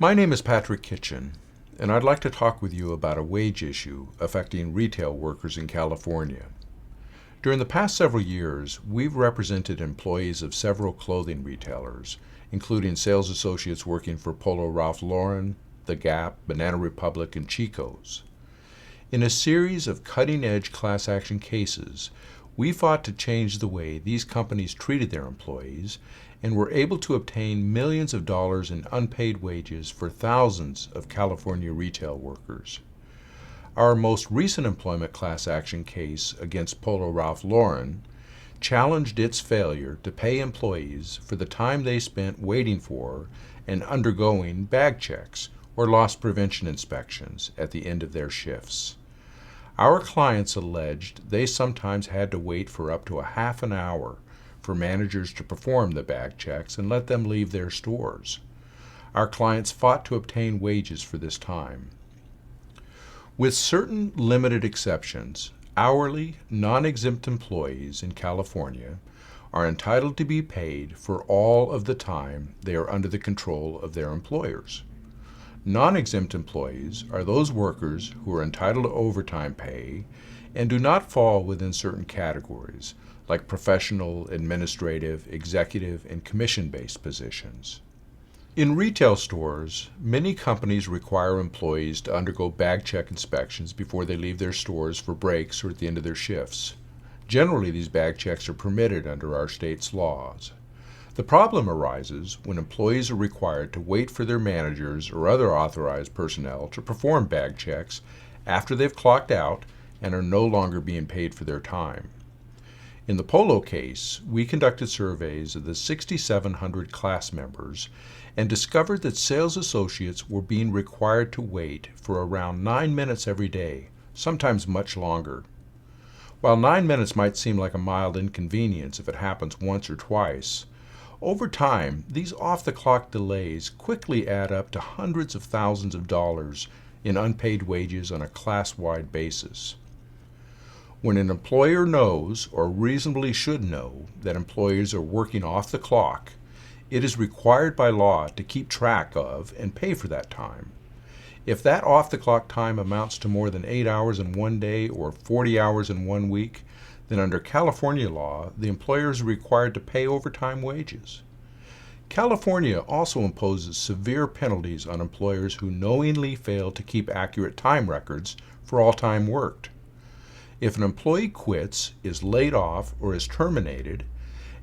My name is Patrick Kitchen, and I'd like to talk with you about a wage issue affecting retail workers in California. During the past several years, we've represented employees of several clothing retailers, including sales associates working for Polo Ralph Lauren, The Gap, Banana Republic, and Chico's. In a series of cutting-edge class action cases, we fought to change the way these companies treated their employees and were able to obtain millions of dollars in unpaid wages for thousands of California retail workers. Our most recent employment class action case against Polo Ralph Lauren challenged its failure to pay employees for the time they spent waiting for and undergoing bag checks or loss prevention inspections at the end of their shifts. Our clients alleged they sometimes had to wait for up to a half an hour for managers to perform the bag checks and let them leave their stores. Our clients fought to obtain wages for this time. With certain limited exceptions, hourly, non-exempt employees in California are entitled to be paid for all of the time they are under the control of their employers. Non-exempt employees are those workers who are entitled to overtime pay and do not fall within certain categories, like professional, administrative, executive, and commission-based positions. In retail stores, many companies require employees to undergo bag check inspections before they leave their stores for breaks or at the end of their shifts. Generally, these bag checks are permitted under our state's laws. The problem arises when employees are required to wait for their managers or other authorized personnel to perform bag checks after they've clocked out and are no longer being paid for their time. In the Polo case, we conducted surveys of the 6,700 class members and discovered that sales associates were being required to wait for around 9 minutes every day, sometimes much longer. While 9 minutes might seem like a mild inconvenience if it happens once or twice, over time, these off-the-clock delays quickly add up to hundreds of thousands of dollars in unpaid wages on a class-wide basis. When an employer knows, or reasonably should know, that employees are working off the clock, it is required by law to keep track of and pay for that time. If that off-the-clock time amounts to more than 8 hours in one day or 40 hours in 1 week, then under California law, the employer is required to pay overtime wages. California also imposes severe penalties on employers who knowingly fail to keep accurate time records for all time worked. If an employee quits, is laid off, or is terminated,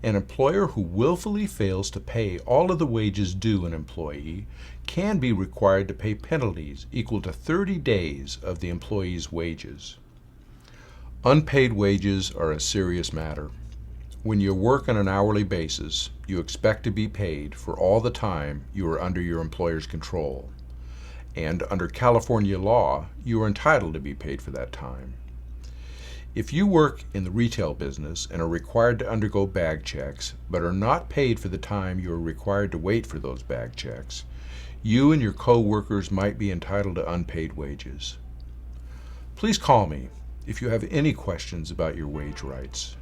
an employer who willfully fails to pay all of the wages due an employee can be required to pay penalties equal to 30 days of the employee's wages. Unpaid wages are a serious matter. When you work on an hourly basis, you expect to be paid for all the time you are under your employer's control. And under California law, you are entitled to be paid for that time. If you work in the retail business and are required to undergo bag checks, but are not paid for the time you are required to wait for those bag checks, you and your co-workers might be entitled to unpaid wages. Please call me if you have any questions about your wage rights.